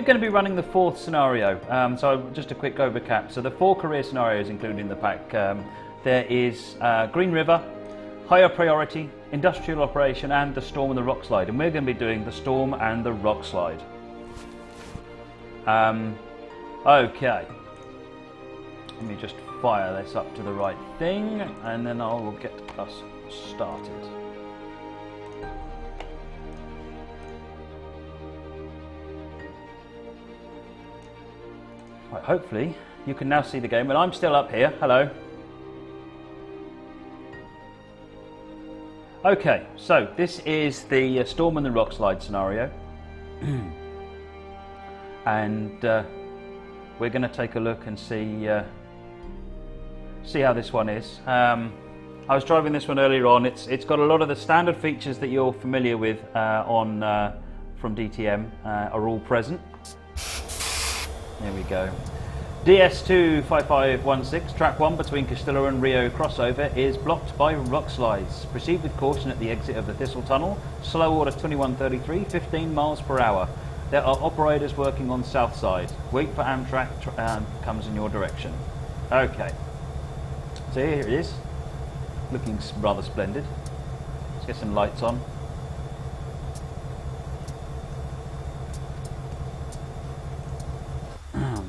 we're going to be running the fourth scenario. So just a quick overcap. So the 4 career scenarios included in the pack. There is Green River, Higher Priority, Industrial Operation, and the Storm and the Rock Slide. And we're going to be doing the Storm and the Rock Slide. Okay. Let me just fire this up to the right thing, and then I will get us started. Right, hopefully you can now see the game, but I'm still up here. Hello. Okay, so this is the Storm and the Rock Slide scenario. And we're going to take a look and see how this one is. I was driving this one earlier on. It's got a lot of the standard features that you're familiar with from DTM are all present. There we go. DS25516, track 1 between Castilla and Rio crossover is blocked by rock slides. Proceed with caution at the exit of the Thistle Tunnel. Slow order 2133, 15 miles per hour. There are operators working on south side. Wait for Amtrak comes in your direction. Okay. So here it is. Looking rather splendid. Let's get some lights on.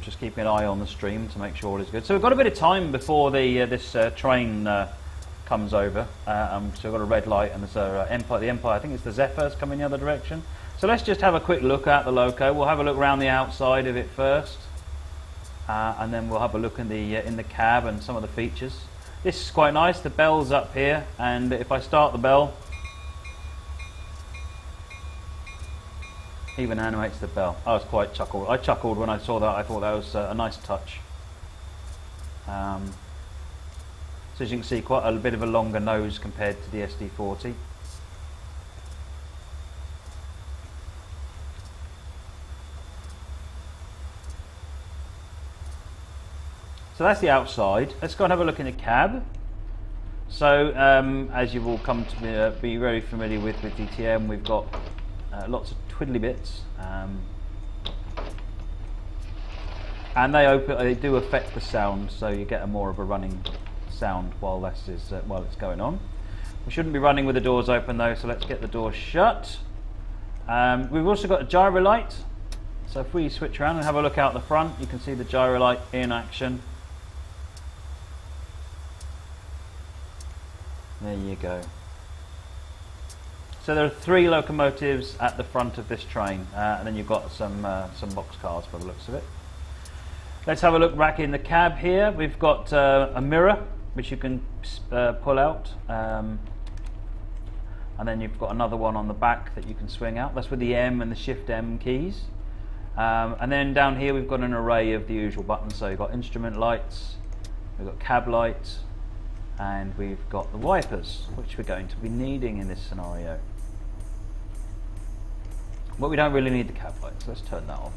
Just keeping an eye on the stream to make sure all is good. So we've got a bit of time before this train comes over. So we've got a red light, and there's the Empire. I think it's the Zephyrs coming the other direction. So let's just have a quick look at the Loco. We'll have a look around the outside of it first, and then we'll have a look in the cab and some of the features. This is quite nice. The bell's up here, and if I start the bell, even animates the bell. I was quite chuckled. I chuckled when I saw that. I thought that was a nice touch. So as you can see, quite a bit of a longer nose compared to the SD40. So that's the outside. Let's go and have a look in the cab. So as you've all come to be very familiar with DTM, we've got lots of twiddly bits, and they do affect the sound, so you get more of a running sound while it's going on. We shouldn't be running with the doors open though, so let's get the doors shut. We've also got a gyro light, so if we switch around and have a look out the front, you can see the gyro light in action. There you go. So there are 3 locomotives at the front of this train, and then you've got some box cars by the looks of it. Let's have a look back in the cab here. We've got a mirror which you can pull out, and then you've got another one on the back that you can swing out. That's with the M and the Shift M keys. And then down here we've got an array of the usual buttons. So you've got instrument lights, we've got cab lights, and we've got the wipers, which we're going to be needing in this scenario. But we don't really need the cab lights, so let's turn that off.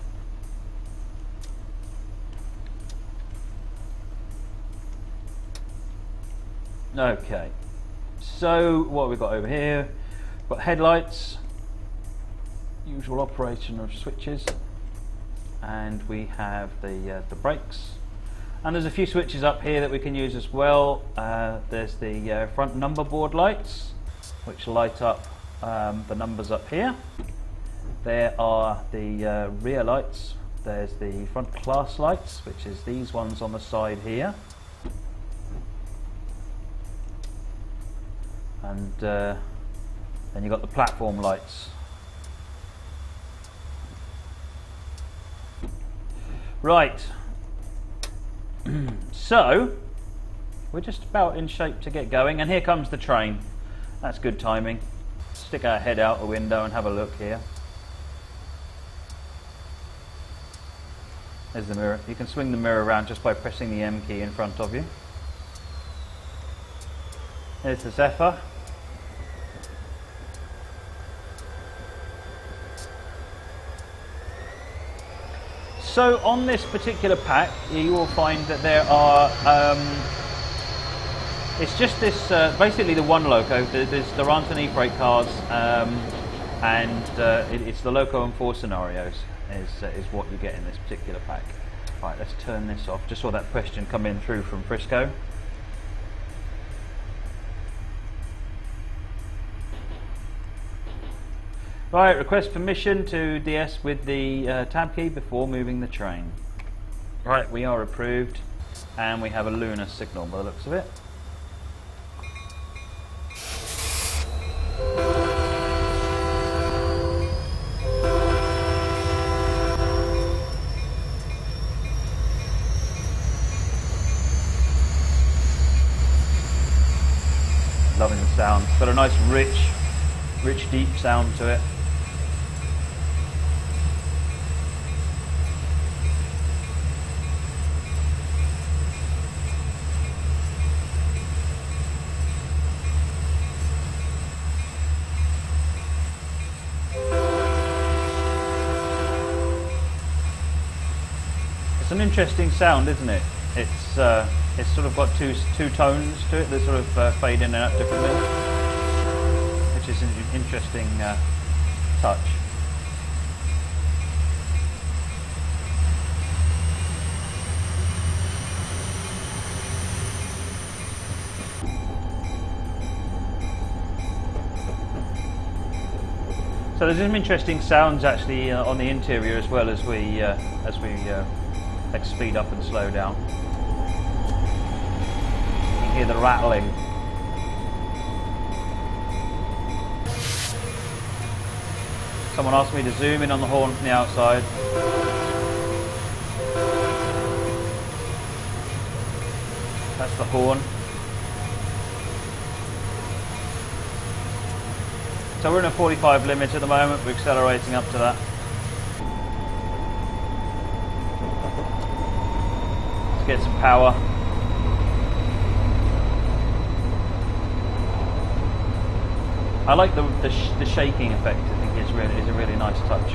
Okay, so what have we got over here? We've got headlights, usual operation of switches, and we have the brakes. And there's a few switches up here that we can use as well. There's the front number board lights, which light up the numbers up here. There are the rear lights. There's the front class lights, which is these ones on the side here. And then you've got the platform lights. Right. So we're just about in shape to get going, and here comes the train. That's good timing. Stick our head out the window and have a look here. There's the mirror. You can swing the mirror around just by pressing the M key in front of you. There's the Zephyr. So on this particular pack, you will find that there are, it's just this, basically the one Loco. There aren't any freight cars, and it's the Loco and 4 scenarios. is what you get in this particular pack. Right, let's turn this off. Just saw that question come in through from Frisco. Right, request permission to DS with the tab key before moving the train. Right, we are approved, and we have a lunar signal by the looks of it. Loving the sound. It's got a nice rich deep sound to it. It's an interesting sound, isn't it? It's sort of got two tones to it that sort of fade in and out differently, which is an interesting touch. So there's some interesting sounds actually on the interior as well as we let's speed up and slow down. You can hear the rattling. Someone asked me to zoom in on the horn from the outside. That's the horn. So we're in a 45 limit at the moment, we're accelerating up to that. Let's get some power. I like the shaking effect. I think is a really nice touch.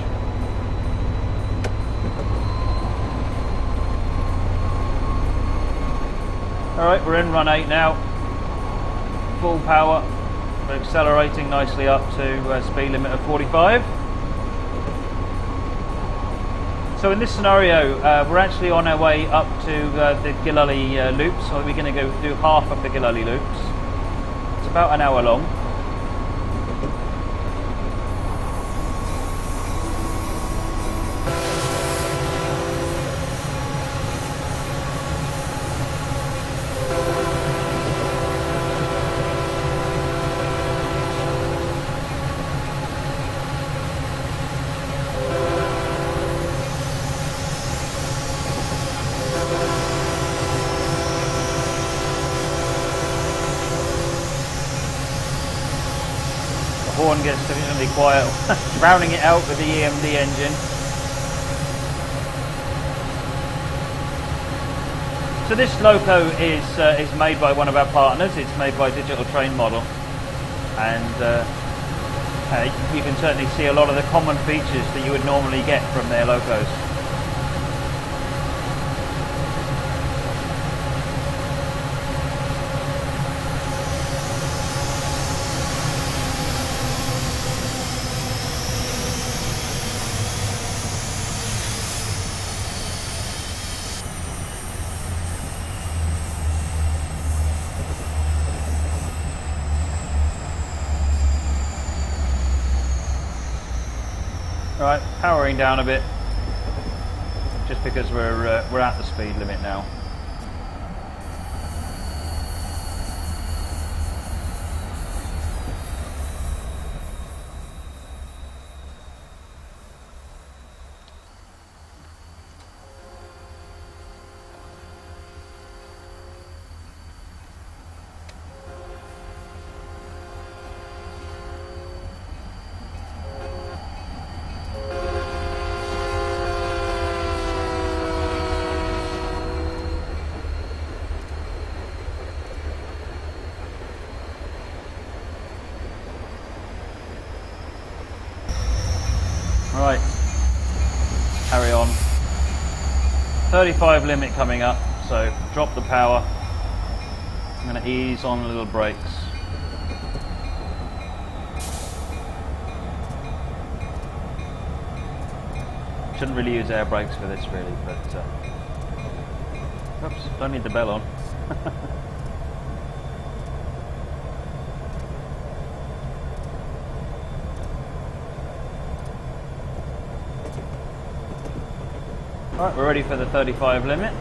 Alright, we're in run 8 now. Full power. We're accelerating nicely up to speed limit of 45. So in this scenario, we're actually on our way up to the Gillully loops. So we're going to go do half of the Gillully loops. It's about an hour long. Horn gets sufficiently quiet, drowning it out with the EMD engine. So this Loco is made by one of our partners. It's made by Digital Train Model, and you can certainly see a lot of the common features that you would normally get from their Locos. Right, powering down a bit, just because we're at the speed limit now. Right, carry on. 35 limit coming up, so drop the power. I'm going to ease on the little brakes. Shouldn't really use air brakes for this really, but oops, don't need the bell on. Alright, we're ready for the 35 limit.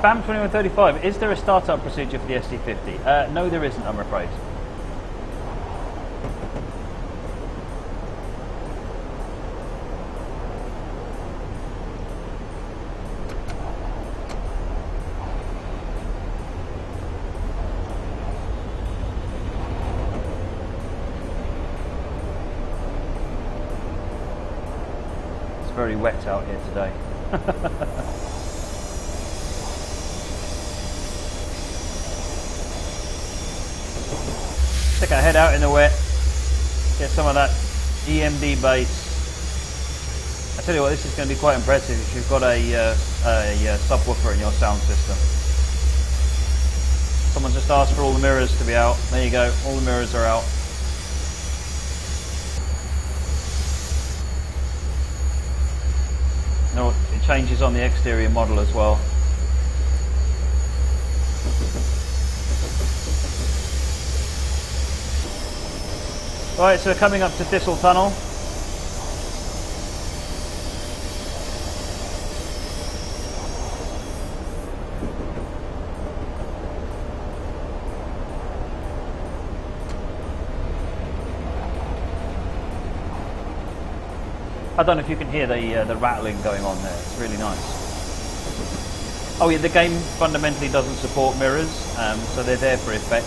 BAM 2135, is there a startup procedure for the SD50? No, there isn't, I'm afraid. It's very wet out here today. Stick our head out in the wet, get some of that EMD bass. I tell you what, this is going to be quite impressive if you've got a subwoofer in your sound system. Someone just asked for all the mirrors to be out. There you go, all the mirrors are out. No, it changes on the exterior model as well. Right, so we're coming up to Thistle Tunnel. I don't know if you can hear the rattling going on there. It's really nice. Oh yeah, the game fundamentally doesn't support mirrors, so they're there for effect.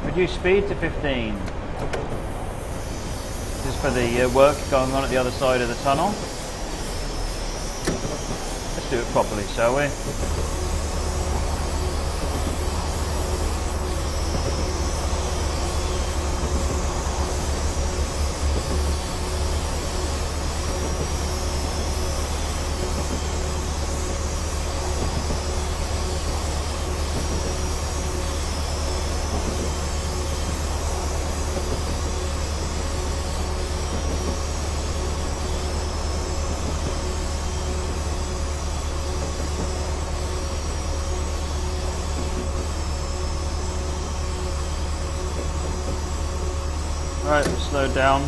Reduce speed to 15. This is for the work going on at the other side of the tunnel. Let's do it properly, shall we? Alright, we'll slow down.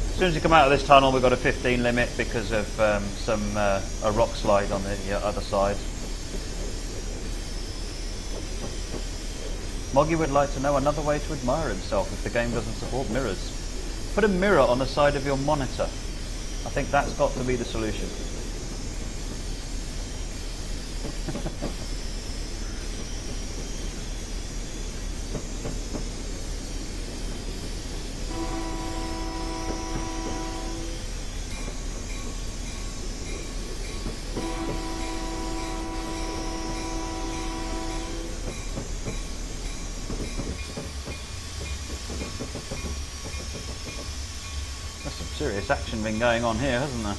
As soon as you come out of this tunnel, we've got a 15 limit because of a rock slide on the other side. Moggy would like to know another way to admire himself if the game doesn't support mirrors. Put a mirror on the side of your monitor. I think that's got to be the solution. There's some serious action been going on here, hasn't there?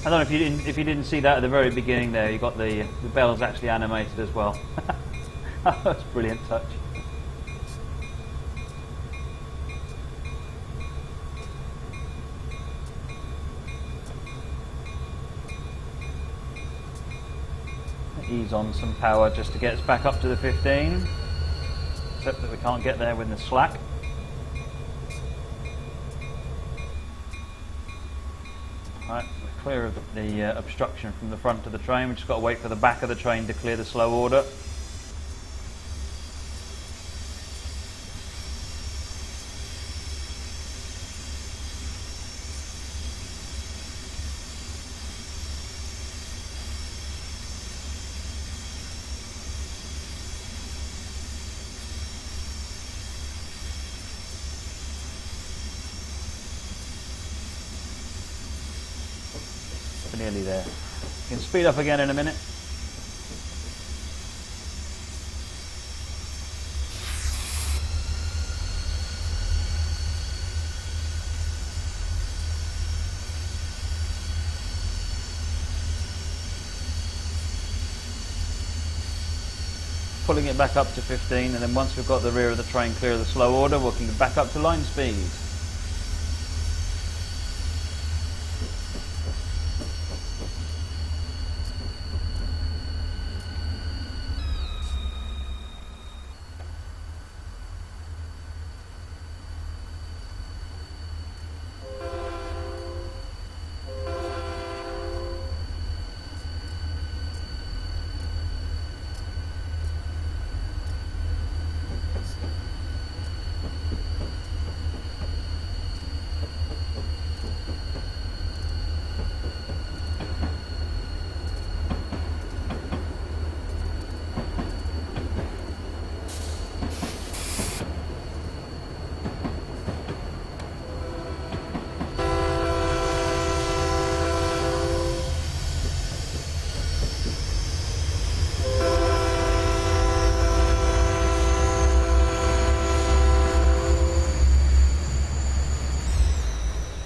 I don't know if you didn't see that at the very beginning there. You got the bells actually animated as well. That's a brilliant touch. Ease on some power just to get us back up to the 15. Except that we can't get there with the slack. Right, clear of the obstruction from the front of the train. We've just got to wait for the back of the train to clear the slow order. Nearly there. You can speed up again in a minute. Pulling it back up to 15, and then once we've got the rear of the train clear of the slow order, we can back up to line speed.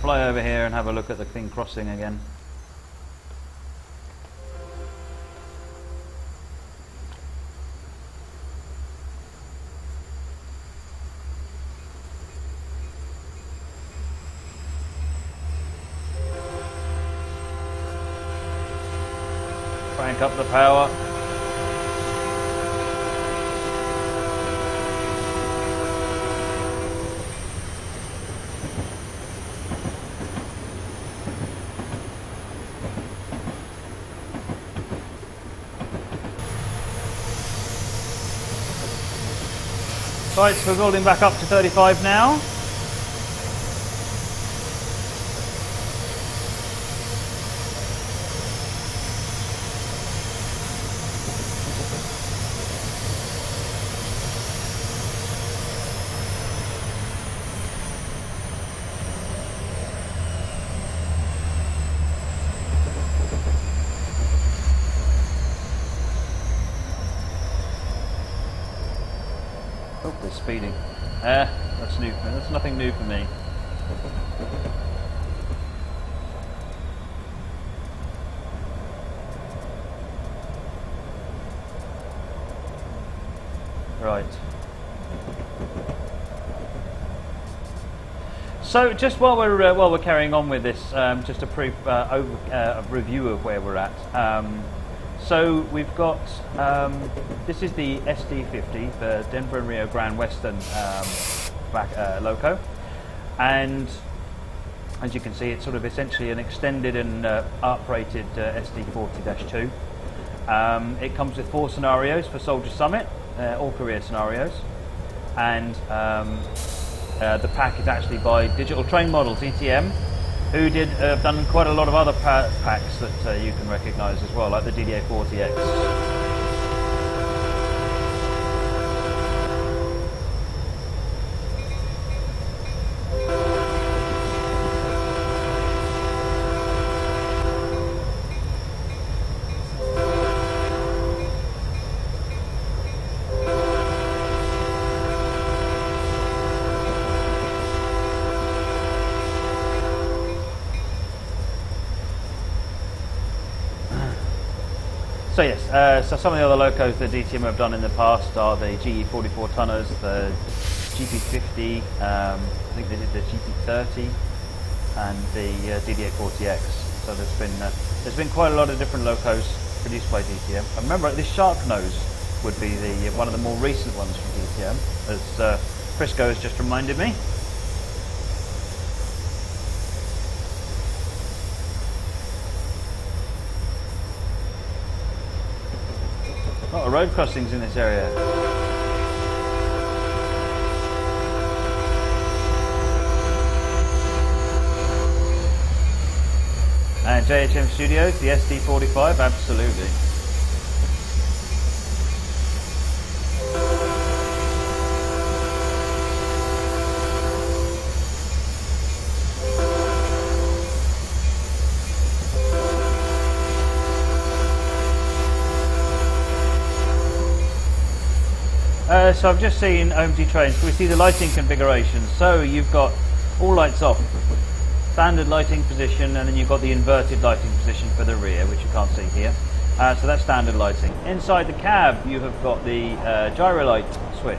Fly over here and have a look at the thing crossing again. Crank up the power. Right, so we're building back up to 35 now. Oh, they're speeding. That's new. That's nothing new for me. Right. So, just while we're carrying on with this, just a review of where we're at. So we've got, this is the SD50, the Denver and Rio Grande Western Loco, and as you can see, it's sort of essentially an extended and uprated SD40-2. It comes with 4 scenarios for Soldier Summit, all career scenarios, and the pack is actually by Digital Train Models, ETM, who have done quite a lot of other packs that you can recognise as well, like the DDA40X. So yes, so some of the other locos that DTM have done in the past are the GE 44 tonners, the GP50, I think they did the GP30, and the DDA40X. So there's been quite a lot of different locos produced by DTM. I remember this Shark Nose would be one of the more recent ones from DTM, as Frisco has just reminded me. A lot of road crossings in this area. And JHM Studios, the SD45, absolutely. So I've just seen OMG trains. We see the lighting configurations. So you've got all lights off, standard lighting position, and then you've got the inverted lighting position for the rear, which you can't see here. So that's standard lighting. Inside the cab, you have got the gyro light switch,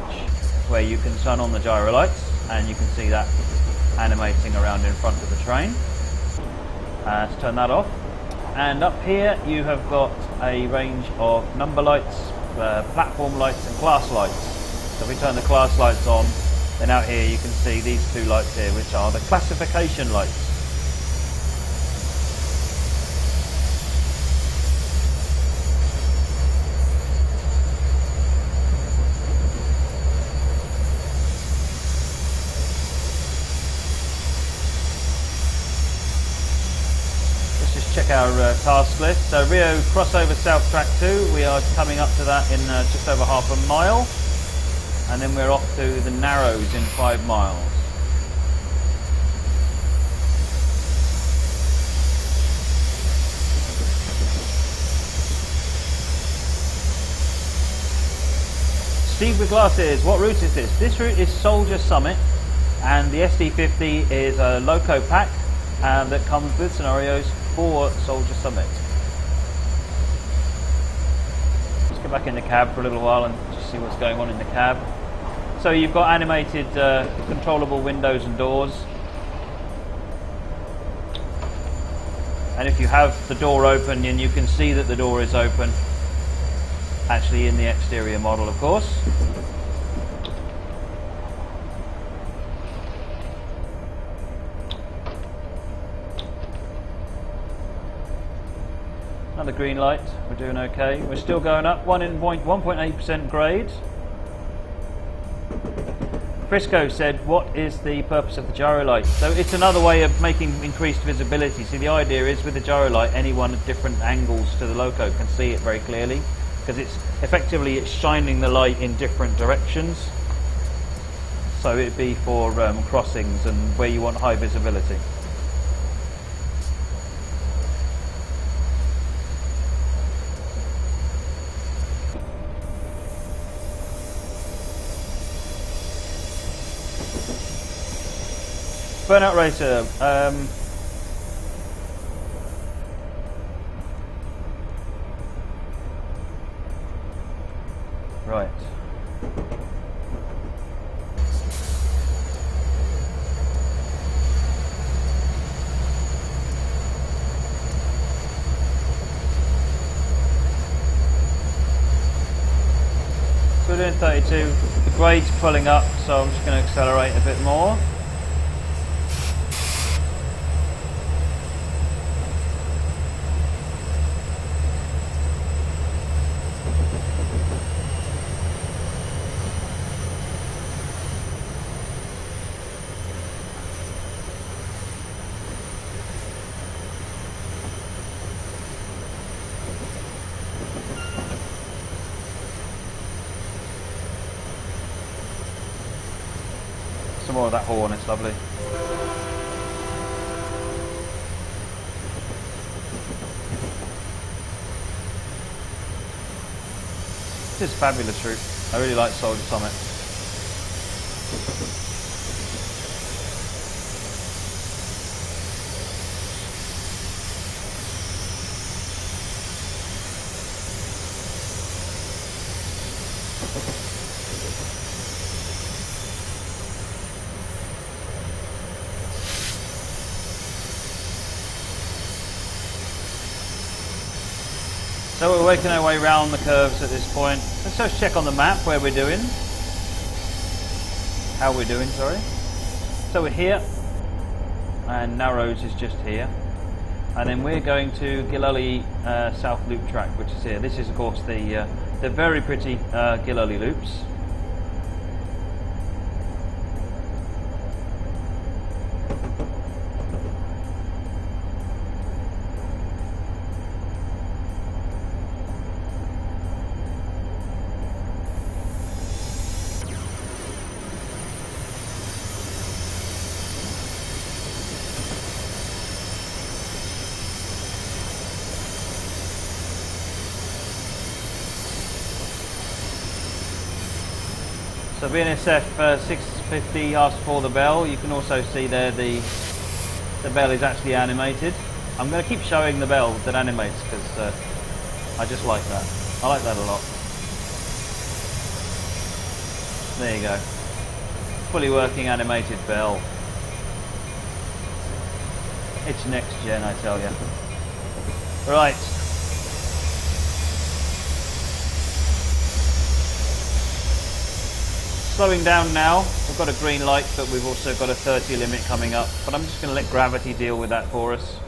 where you can turn on the gyro lights, and you can see that animating around in front of the train. Let's turn that off. And up here, you have got a range of number lights, platform lights, and class lights. So if we turn the class lights on, then out here you can see these two lights here, which are the classification lights. Let's just check our task list. So Rio crossover South Track 2, we are coming up to that in just over half a mile. And then we're off to the Narrows in 5 miles. Steve with glasses, what route is this? This route is Soldier Summit, and the SD50 is a Loco pack that comes with scenarios for Soldier Summit. Let's go back in the cab for a little while and just see what's going on in the cab. So you've got animated controllable windows and doors, and if you have the door open, then you can see that the door is open, actually in the exterior model, of course. Another green light, we're doing okay. We're still going up, 1.8% grade. Frisco said, what is the purpose of the gyro light? So it's another way of making increased visibility. See, the idea is with the gyro light, anyone at different angles to the Loco can see it very clearly, because it's shining the light in different directions. So it'd be for crossings and where you want high visibility. Burnout Racer, right. So we're doing 32, the grade's pulling up, so I'm just going to accelerate a bit more. Some more of that horn, it's lovely. This is a fabulous route. I really like Soldier Summit. So we're working our way around the curves at this point. Let's just check on the map where we're doing. How we're doing, sorry. So we're here, and Narrows is just here. And then we're going to Gilali South Loop track, which is here. This is, of course, the They're very pretty Giloli loops. So BNSF 650 asks for the bell. You can also see there the bell is actually animated. I'm going to keep showing the bell that animates because I just like that. I like that a lot. There you go. Fully working animated bell. It's next gen, I tell you. Right. Slowing down now. We've got a green light, but we've also got a 30 limit coming up. But I'm just going to let gravity deal with that for us.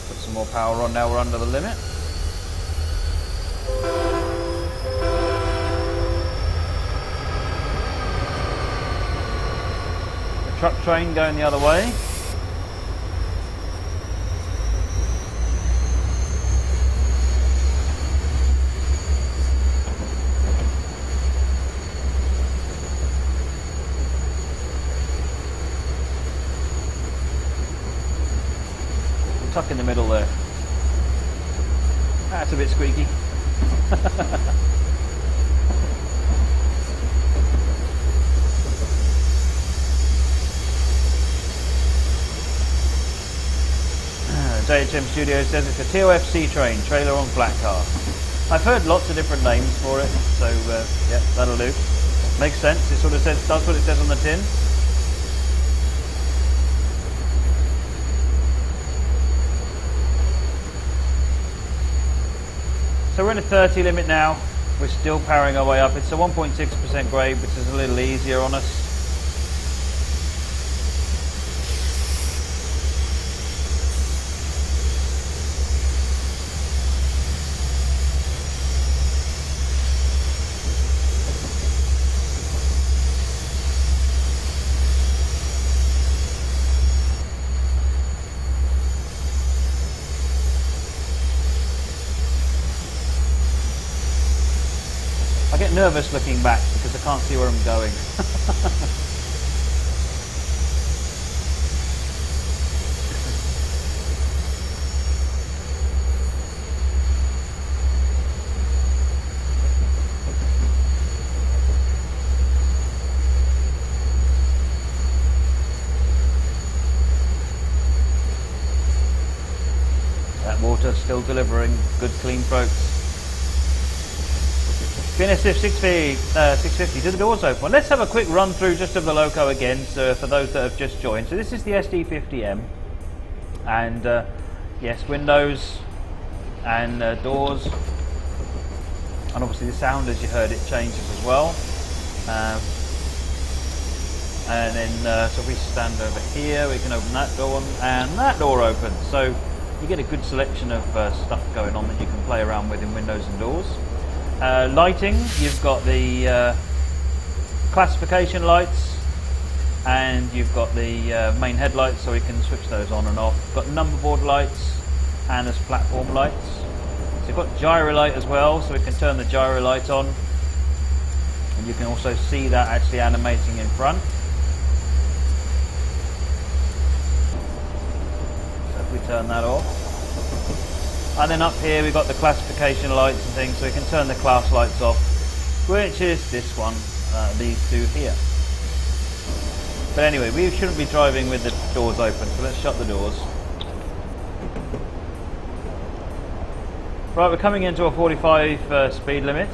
Put some more power on now we're under the limit. Truck train going the other way. Tuck in the middle there. That's a bit squeaky. JHM Studio says it's a TOFC train, trailer on flat car. I've heard lots of different names for it, so yeah, that'll do. Makes sense. It sort of says, does what it says on the tin. So we're in a 30 limit now. We're still powering our way up. It's a 1.6% grade, which is a little easier on us. I get nervous looking back because I can't see where I'm going. That water still delivering good clean throats. BNSF 650, do the doors open? Well, let's have a quick run through just of the Loco again, so for those that have just joined. So this is the SD50M, and yes, windows and doors, and obviously the sound, as you heard, it changes as well. And then so if we stand over here, we can open that door and that door opens. So you get a good selection of stuff going on that you can play around with in windows and doors. Lighting, you've got the classification lights, and you've got the main headlights, so we can switch those on and off. Got number board lights, and there's platform lights. So you've got gyro light as well, so we can turn the gyro light on, and you can also see that actually animating in front. So if we turn that off. And then up here we've got the classification lights and things, so we can turn the class lights off, which is this one, these two here. But anyway, we shouldn't be driving with the doors open, so let's shut the doors. Right, we're coming into a 45 speed limit.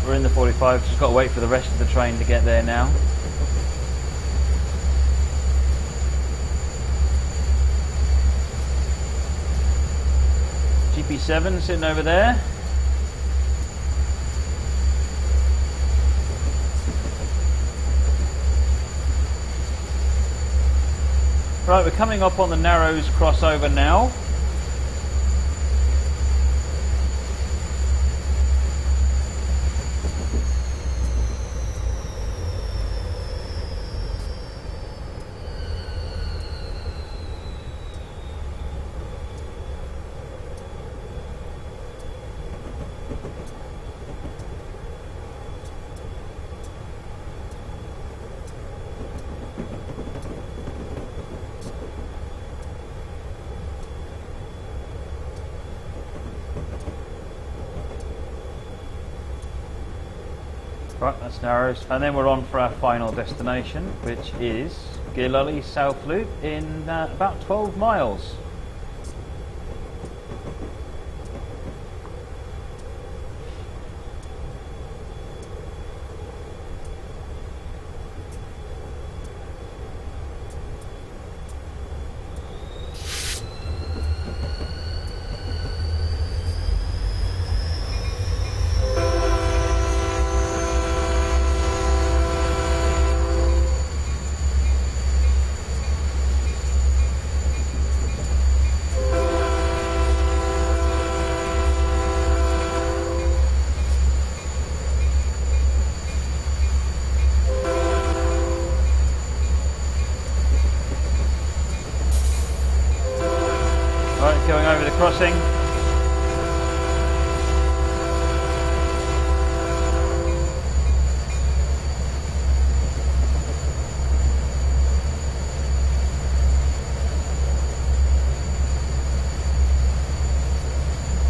we're in the 45, just got to wait for the rest of the train to get there now. GP7 sitting over there. Right, we're coming up on the Narrows crossover now. Right, that's Narrows, and then we're on for our final destination, which is Gilali South Loop in about 12 miles. Right, going over the crossing.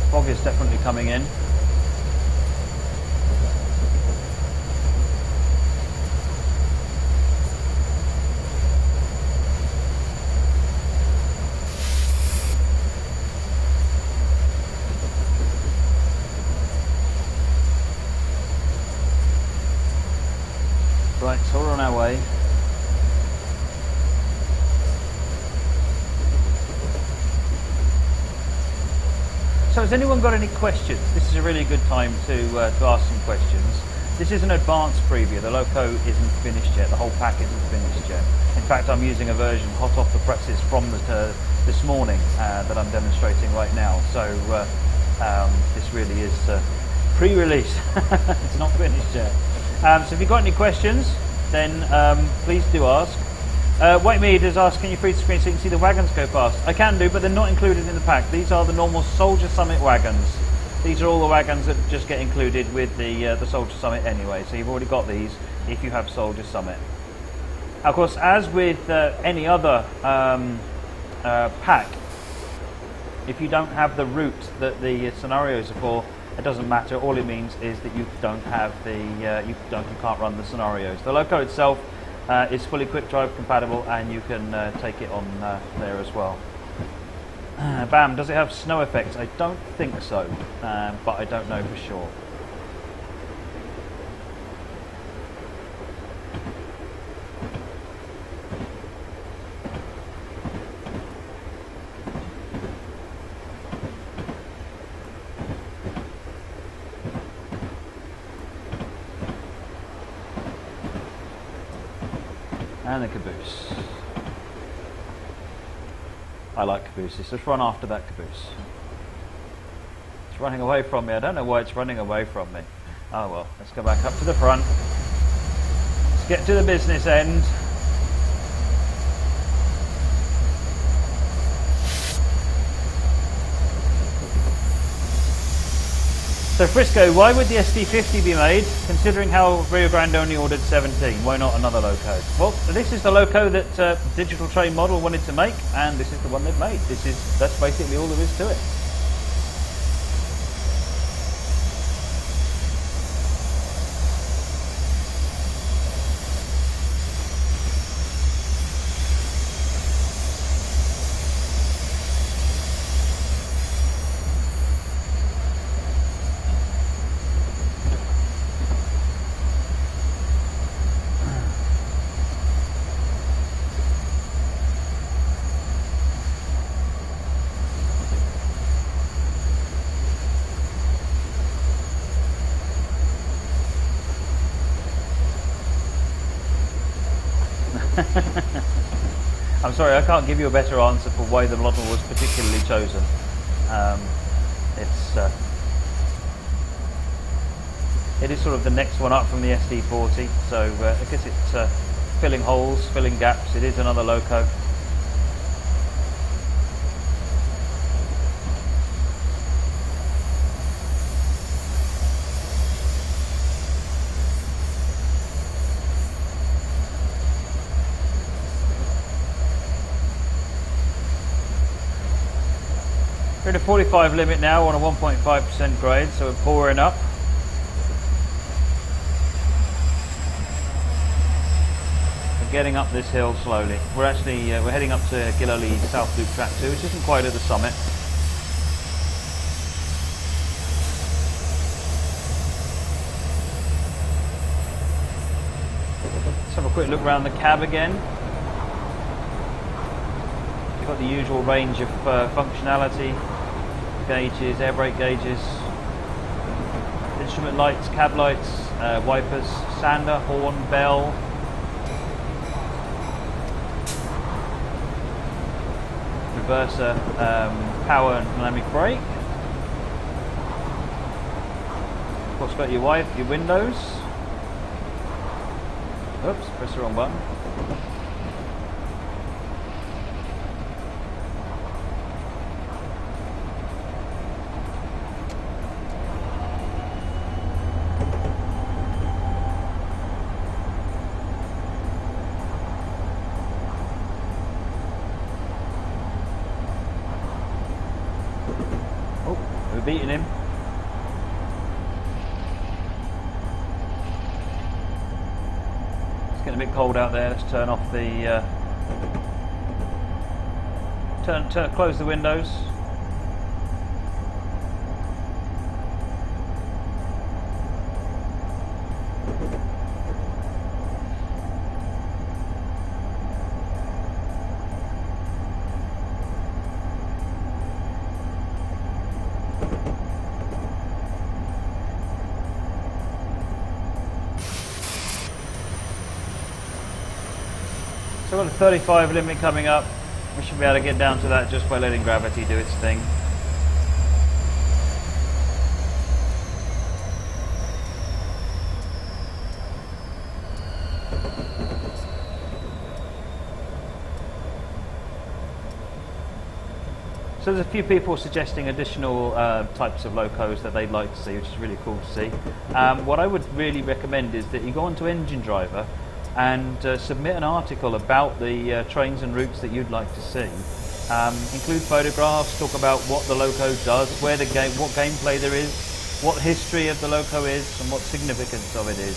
Fog is definitely coming in. Right, so we're on our way. So has anyone got any questions? This is a really good time to ask some questions. This is an advanced preview. The Loco isn't finished yet. The whole pack isn't finished yet. In fact, I'm using a version hot off the presses from this morning that I'm demonstrating right now. So this really is pre-release. It's not finished yet. So if you've got any questions, then please do ask. White Mead has asked, can you freeze the screen so you can see the wagons go past? I can do, but they're not included in the pack. These are the normal Soldier Summit wagons. These are all the wagons that just get included with the Soldier Summit anyway, so you've already got these if you have Soldier Summit. Of course, as with any other pack, if you don't have the route that the scenarios are for, it doesn't matter. All it means is that you don't have the you can't run the scenarios. The Loco itself is fully quick drive compatible, and you can take it on there as well. Bam, does it have snow effects? I don't think so, but I don't know for sure. And the caboose. I like cabooses. Let's run after that caboose. It's running away from me. I don't know why it's running away from me. Oh well, let's go back up to the front. Let's get to the business end. So Frisco, why would the SD50 be made, considering how Rio Grande only ordered 17? Why not another Loco? Well, this is the Loco that Digital Train Model wanted to make, and this is the one they've made. That's basically all there is to it. I'm sorry, I can't give you a better answer for why the model was particularly chosen. It is sort of the next one up from the SD40, so I guess it's filling holes, filling gaps. It is another Loco. We're in a 45 limit now on a 1.5% grade, so we're pouring up. We're getting up this hill slowly. We're actually we're heading up to Gillowly South Loop Track 2, which isn't quite at the summit. Let's have a quick look around the cab again. You've got the usual range of functionality. Gauges, air brake gauges, instrument lights, cab lights, wipers, sander, horn, bell. Reverser, power and dynamic brake. Of course, got your windows. Oops, press the wrong button. Beating him. It's getting a bit cold out there. Let's turn off the close the windows. So we've got a 35 limit coming up. We should be able to get down to that just by letting gravity do its thing. So there's a few people suggesting additional types of locos that they'd like to see, which is really cool to see. What I would really recommend is that you go onto Engine Driver and submit an article about the trains and routes that you'd like to see. Include photographs, talk about what the Loco does, what gameplay there is, what history of the Loco is, and what significance of it is.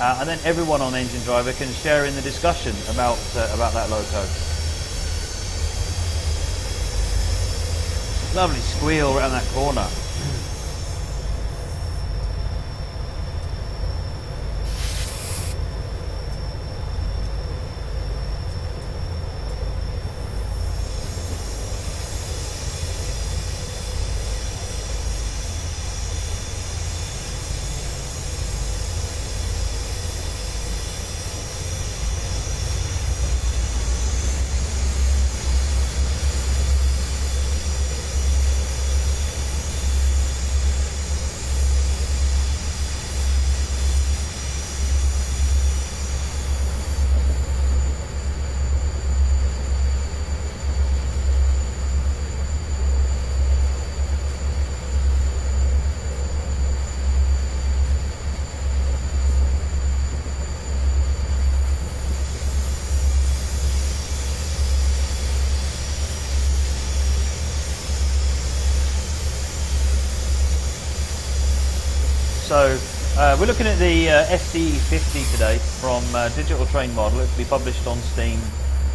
And then everyone on Engine Driver can share in the discussion about that Loco. Lovely squeal around that corner. So we're looking at the SD50 today from Digital Train Model. It will be published on Steam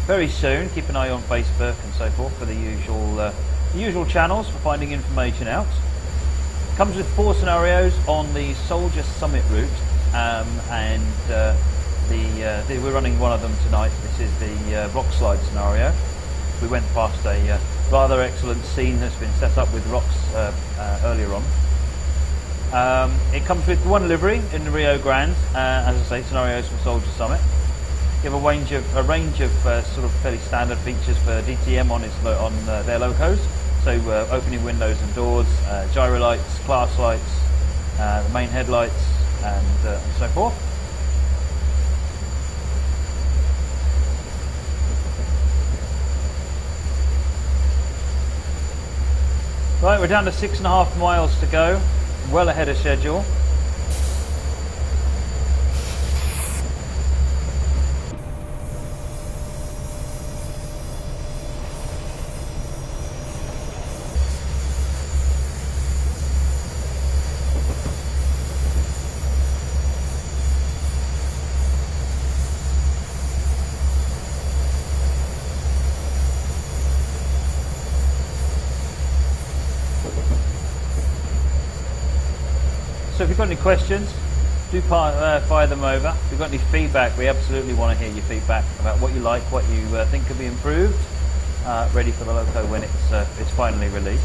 very soon. Keep an eye on Facebook and so forth for the usual channels for finding information out. Comes with 4 scenarios on the Soldier Summit route, and we're running one of them tonight. This is the rock slide scenario. We went past a rather excellent scene that's been set up with rocks earlier on. It comes with 1 livery in the Rio Grande, as I say, scenarios for Soldier Summit. You have a range of sort of fairly standard features for DTM on their locos. So opening windows and doors, gyro lights, class lights, the main headlights, and so forth. Right, we're down to 6.5 miles to go, well ahead of schedule. So if you've got any questions, do fire them over. If you've got any feedback, we absolutely want to hear your feedback about what you like, what you think could be improved, ready for the Loco when it's finally released.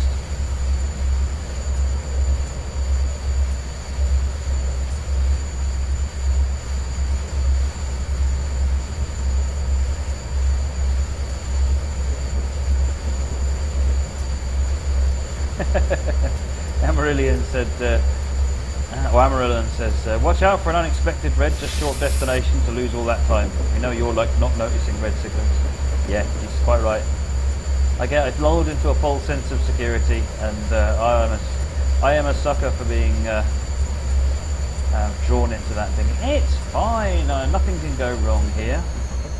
Amarillion says, watch out for an unexpected red, just short destination to lose all that time. We know you're like not noticing red signals. Yeah, he's quite right. I get lulled into a false sense of security, and I am a sucker for being drawn into that thing. It's fine, nothing can go wrong here.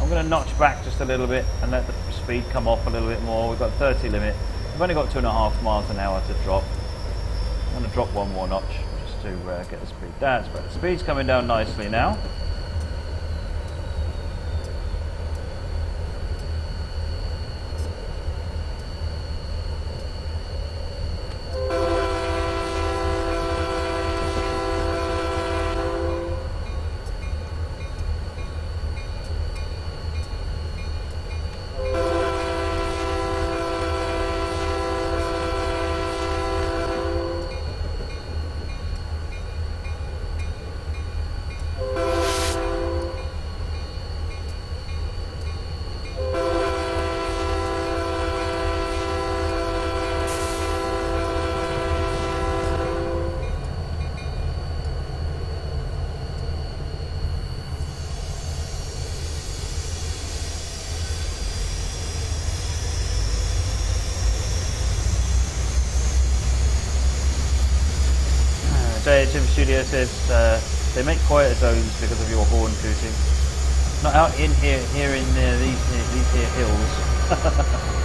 I'm going to notch back just a little bit and let the speed come off a little bit more. We've got 30 limit. We've only got 2.5 miles an hour to drop. I'm going to drop one more notch just to get the speed. That's better. The speed's coming down nicely now. JHM Studio says they make quieter zones because of your horn tooting. Not out in here in these here hills.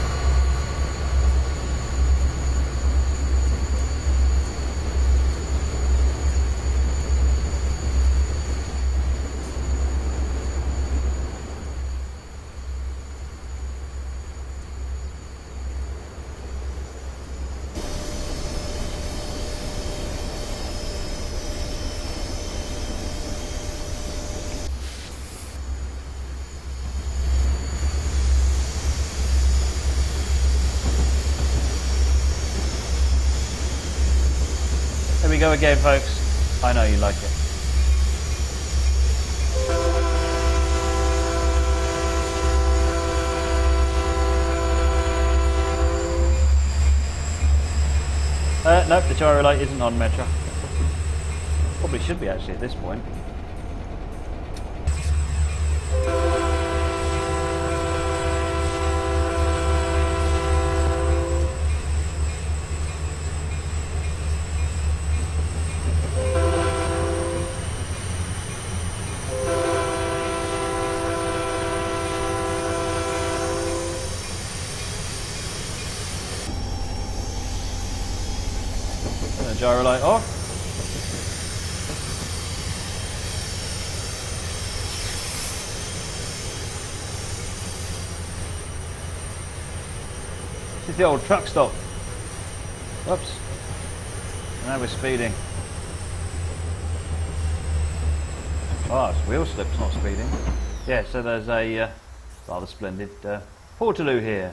There we go again, folks. I know you like it. Nope, the gyro light isn't on, Metro. Probably should be actually at this point. Gyro light off. This is the old truck stop. Whoops. Now we're speeding. Oh, it's wheel slips, not speeding. Yeah, so there's a rather splendid Portaloo here.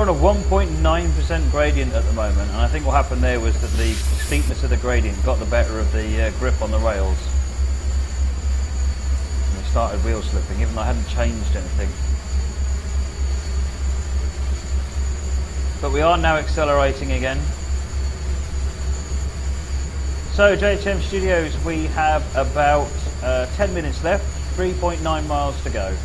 on a 1.9% gradient at the moment, and I think what happened there was that the steepness of the gradient got the better of the grip on the rails. And we started wheel slipping, even though I hadn't changed anything. But we are now accelerating again. So JHM Studios, we have about 10 minutes left, 3.9 miles to go.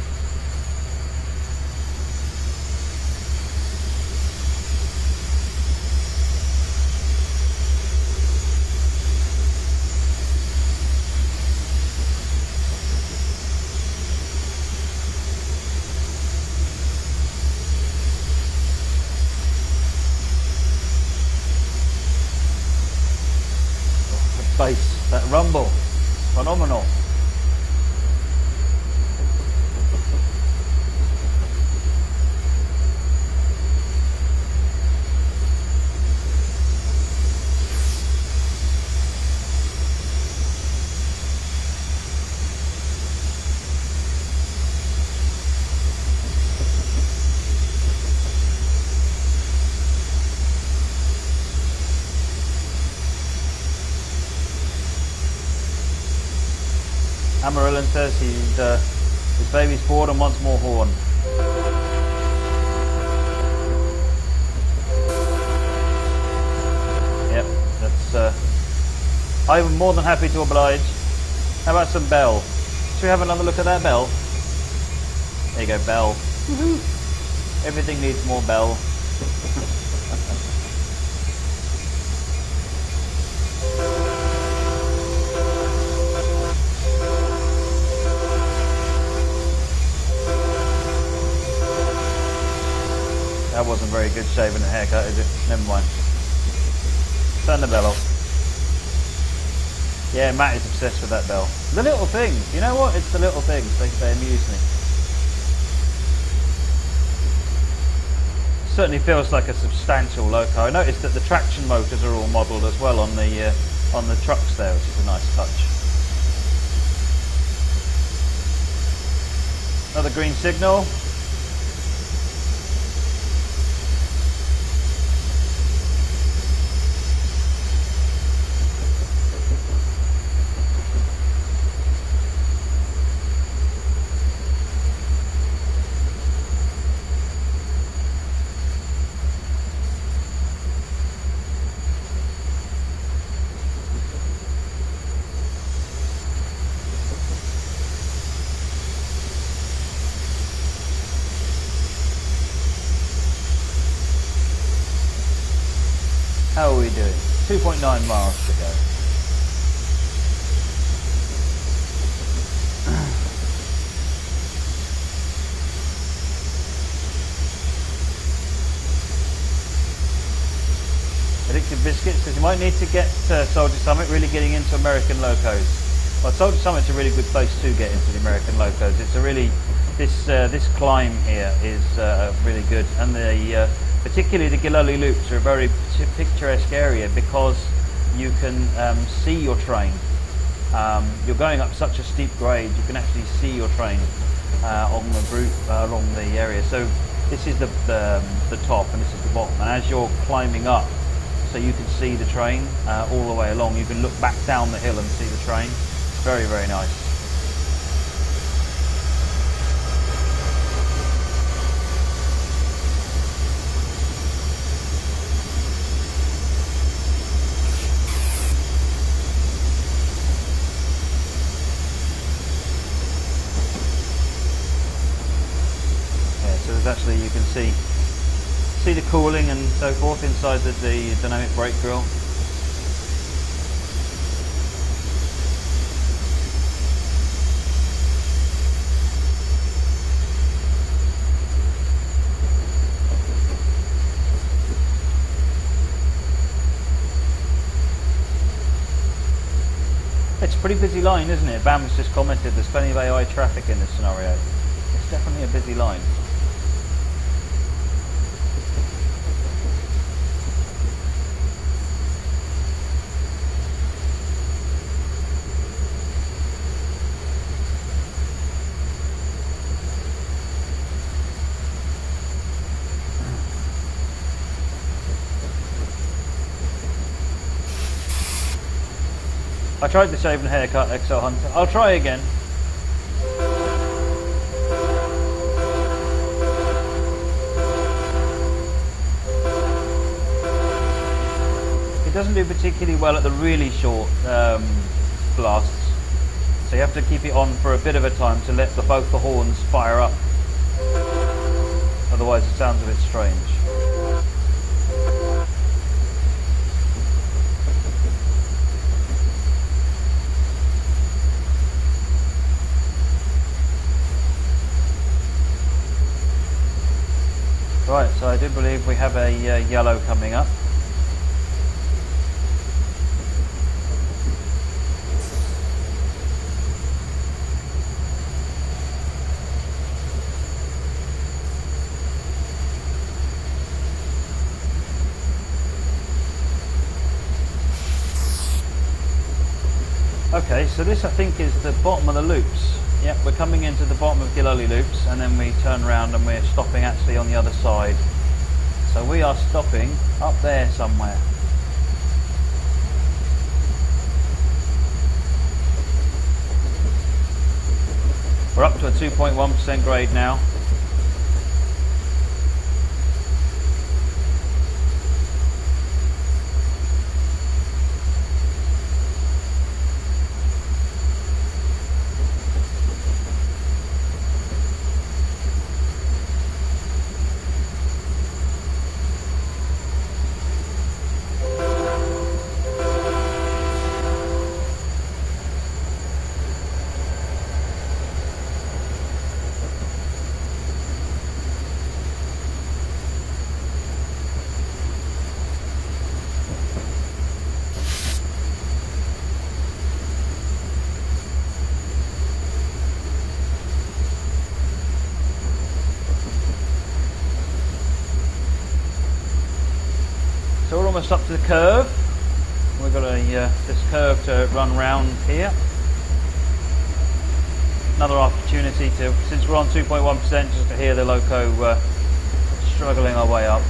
Bass, that rumble, phenomenal. Amarillan says his baby's bored and wants more horn. Yep, that's. I'm more than happy to oblige. How about some bell? Should we have another look at that bell? There you go, bell. Everything needs more bell. That wasn't very good shaving a haircut, is it? Never mind. Turn the bell off. Yeah, Matt is obsessed with that bell. The little things. You know what? It's the little things. They amuse me. Certainly feels like a substantial Loco. I noticed that the traction motors are all modelled as well on the trucks there, which is a nice touch. Another green signal. How are we doing? 2.9 miles to go. Addictive Biscuits says you might need to get Soldier Summit really getting into American Locos. Well, Soldier Summit's a really good place to get into the American Locos. It's a really, this climb here is really good, and the particularly the Giloli loops are a very picturesque area because you can see your train. You're going up such a steep grade, you can actually see your train on the route along the area. So this is the top and this is the bottom, and as you're climbing up, so you can see the train all the way along. You can look back down the hill and see the train. Very, very nice. Actually, you can see the cooling and so forth inside the dynamic brake grill. It's a pretty busy line, isn't it? Bam's just commented there's plenty of AI traffic in this scenario. It's definitely a busy line. I tried the shave and haircut XL Hunter. I'll try again. It doesn't do particularly well at the really short blasts, so you have to keep it on for a bit of a time to let both the horns fire up. Otherwise it sounds a bit strange. Right, so I do believe we have a yellow coming up. Okay, so this I think is the bottom of the loops. Yep, we're coming into the bottom of Giloli loops and then we turn around and we're stopping actually on the other side. So we are stopping up there somewhere. We're up to a 2.1% grade now. So we're almost up to the curve. We've got this curve to run round here. Another opportunity to, since we're on 2.1%, just to hear the Loco struggling our way up.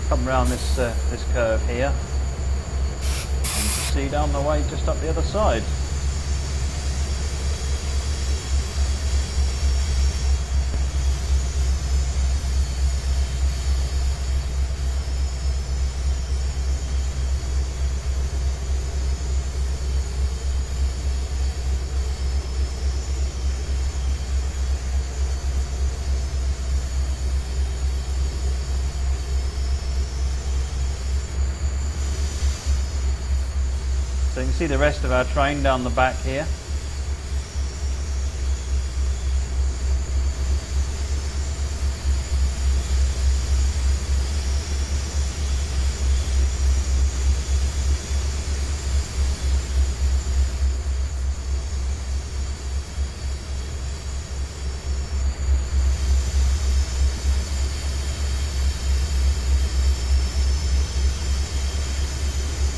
Come round this curve here and proceed down the way just up the other side. So you can see the rest of our train down the back here.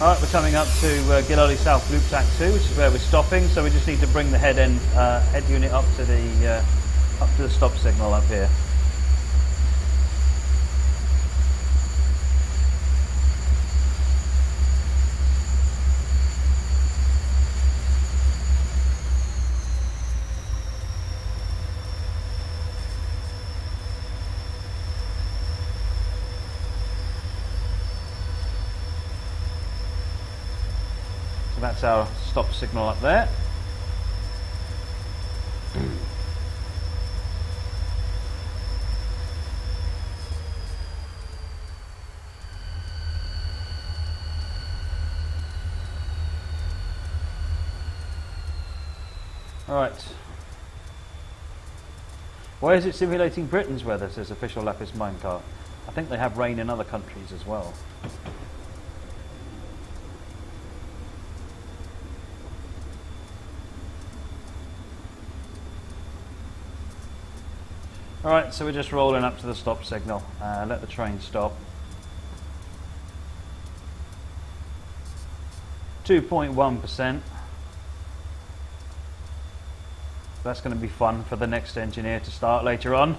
Alright, we're coming up to Giloli South Loop Track 2, which is where we're stopping, so we just need to bring the head unit up to the stop signal up here. That's our stop signal up there. All right. Why is it simulating Britain's weather, says official Lapis minecart? I think they have rain in other countries as well. Alright, so we're just rolling up to the stop signal. Let the train stop. 2.1%. That's going to be fun for the next engineer to start later on.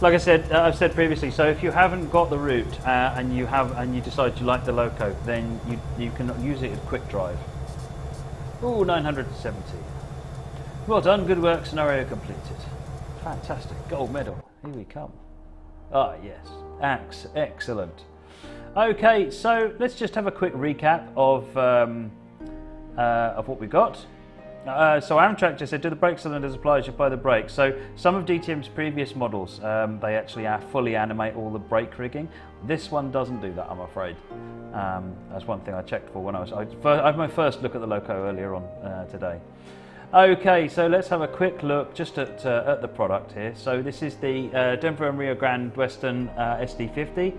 Like I said, I've said previously. So if you haven't got the route and you decide you like the Loco, then you can use it as quick drive. Ooh, 970. Well done, good work, scenario completed. Fantastic, gold medal. Here we come. Ah, yes, excellent. Okay, so let's just have a quick recap of what we got. So Amtrak just said, do the brake cylinders apply as you apply the brakes? So some of DTM's previous models, they actually fully animate all the brake rigging. This one doesn't do that, I'm afraid. That's one thing I checked for when I had my first look at the Loco earlier on today. Okay, so let's have a quick look just at the product here. So this is the Denver and Rio Grande Western SD50.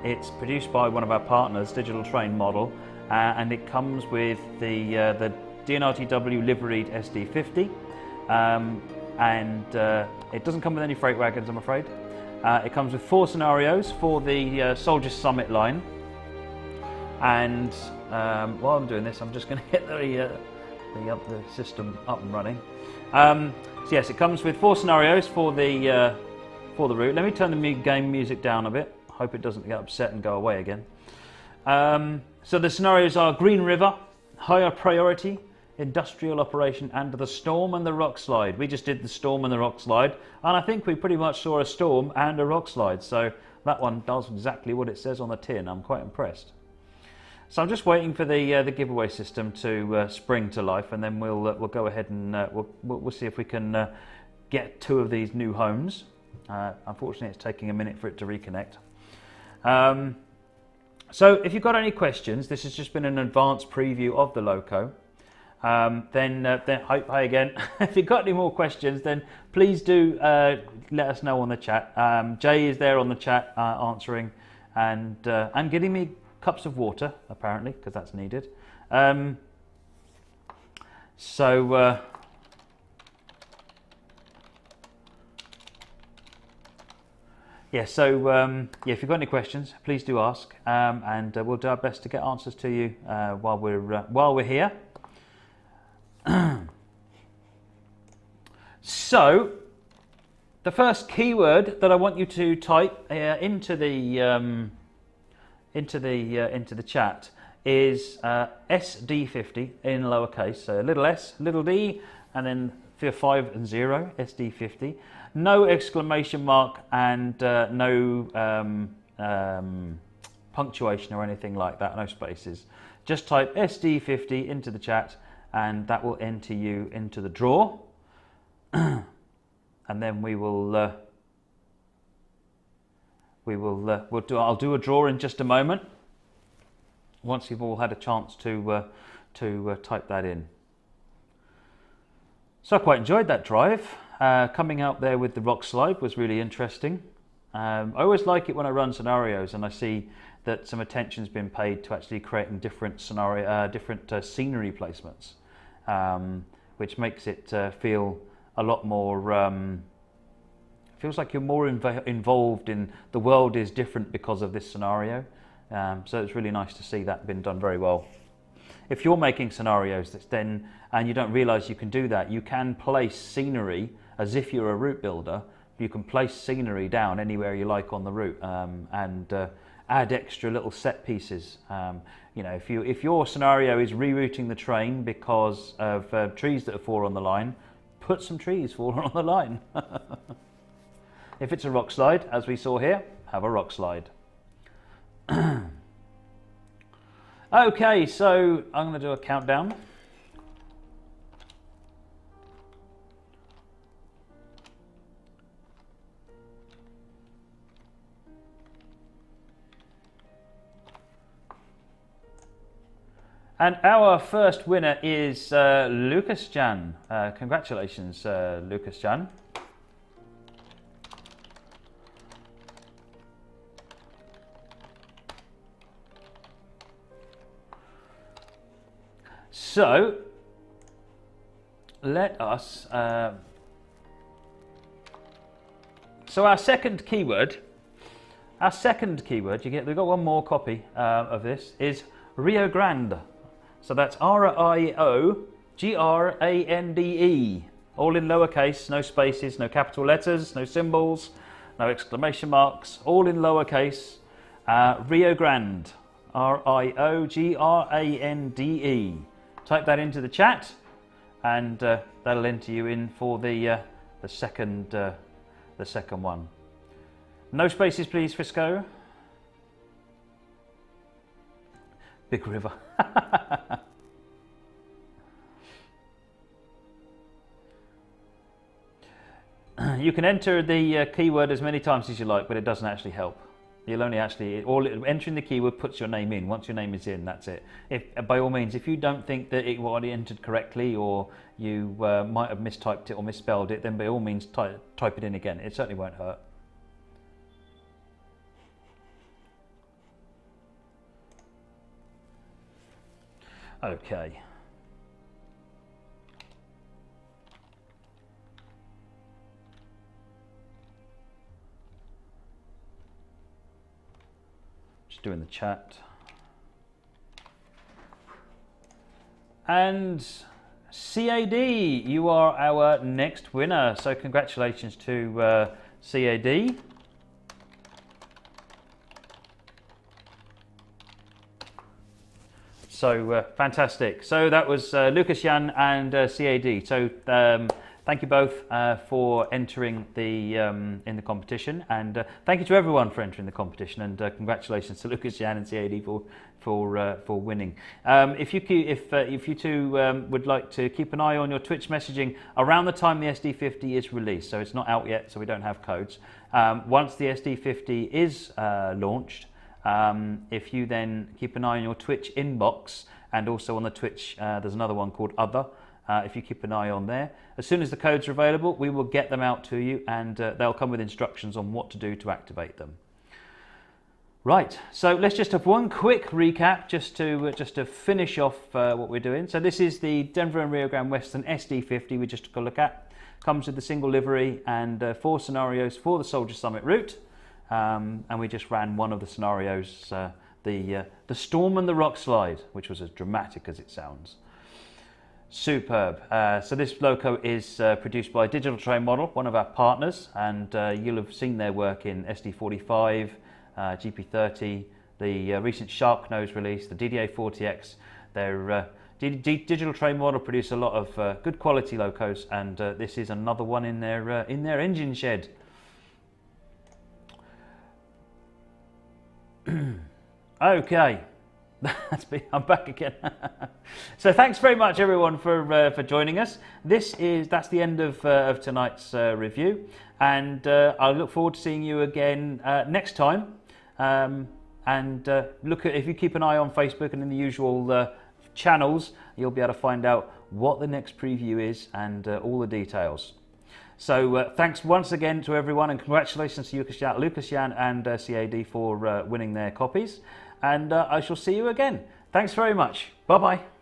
It's produced by one of our partners, Digital Train Model, and it comes with the D&RGW liveried SD50, and it doesn't come with any freight wagons, I'm afraid. It comes with 4 scenarios for the Soldier Summit line, and while I'm doing this, I'm just going to get the system up and running. So yes, it comes with 4 scenarios for the route. Let me turn the game music down a bit. Hope it doesn't get upset and go away again. So the scenarios are Green River, Higher Priority, Industrial Operation, and the Storm and the Rock Slide. We just did the Storm and the Rock Slide, and I think we pretty much saw a storm and a rock slide, so that one does exactly what it says on the tin. I'm quite impressed. So I'm just waiting for the giveaway system to spring to life, and then we'll go ahead and we'll see if we can get 2 of these new homes. Unfortunately, it's taking a minute for it to reconnect. So if you've got any questions, this has just been an advanced preview of the Loco. Then hi again. If you've got any more questions, then please do let us know on the chat. Jay is there on the chat answering and getting me cups of water, apparently, because that's needed. Yeah, if you've got any questions, please do ask, and we'll do our best to get answers to you while we're here. So, the first keyword that I want you to type into the chat is SD50 in lowercase, so little s, little d, and then 5 and 0, SD50. No exclamation mark and no punctuation or anything like that, no spaces. Just type SD50 into the chat, and that will enter you into the draw. And then I'll do a draw in just a moment, once you've all had a chance to type that in. So I quite enjoyed that drive. Coming out there with the rock slide was really interesting. I always like it when I run scenarios and I see that some attention's been paid to actually creating different scenery placements, which makes it feel a lot more. Feels like you're more involved in the world is different because of this scenario. So it's really nice to see that been done very well. If you're making scenarios and you don't realise you can do that, you can place scenery as if you're a route builder. You can place scenery down anywhere you like on the route and add extra little set pieces. You know, if your scenario is rerouting the train because of trees that have fallen on the line, put some trees falling on the line. If it's a rock slide, as we saw here, have a rock slide. Okay, so I'm going to do a countdown. And our first winner is Lucas Jan. Congratulations, Lucas Jan. So let us. So our second keyword. We've got one more copy of this. Is Rio Grande. So that's RIOGRANDE, all in lowercase, no spaces, no capital letters, no symbols, no exclamation marks, all in lowercase. Rio Grande, RIOGRANDE. Type that into the chat, and that'll enter you in for the second one. No spaces, please, Fisco. Big River. You can enter the keyword as many times as you like, but it doesn't actually help. You'll only actually, entering the keyword puts your name in. Once your name is in, that's it. By all means, if you don't think that it already entered correctly, or you might have mistyped it or misspelled it, then by all means type it in again. It certainly won't hurt. Okay. Just doing the chat. And CAD, you are our next winner. So congratulations to CAD. So fantastic. So that was Lucas Jan and CAD. So thank you both for entering the in the competition, and thank you to everyone for entering the competition. And congratulations to Lucas Jan and CAD for winning. If you two would like to keep an eye on your Twitch messaging around the time the SD50 is released, so it's not out yet, so we don't have codes. Once the SD50 is launched. If you then keep an eye on your Twitch inbox, and also on the Twitch, there's another one called Other. If you keep an eye on there, as soon as the codes are available, we will get them out to you, and they'll come with instructions on what to do to activate them. Right, so let's just have one quick recap just to finish off what we're doing. So this is the Denver and Rio Grande Western SD50 we just took a look at. Comes with the single livery and 4 scenarios for the Soldier Summit route. And we just ran one of the scenarios, the storm and the rock slide, which was as dramatic as it sounds. Superb. So this Loco is produced by Digital Train Model, one of our partners, and you'll have seen their work in SD45, GP30, the recent Shark Nose release, the DDA40X. Their Digital Train Model produce a lot of good quality Locos, and this is another one in their engine shed. Okay, I'm back again. So thanks very much everyone for joining us. That's the end of tonight's review, and I look forward to seeing you again next time. If you keep an eye on Facebook and in the usual channels, you'll be able to find out what the next preview is and all the details. So thanks once again to everyone, and congratulations to Lucas Jan and CAD for winning their copies. And I shall see you again. Thanks very much. Bye-bye.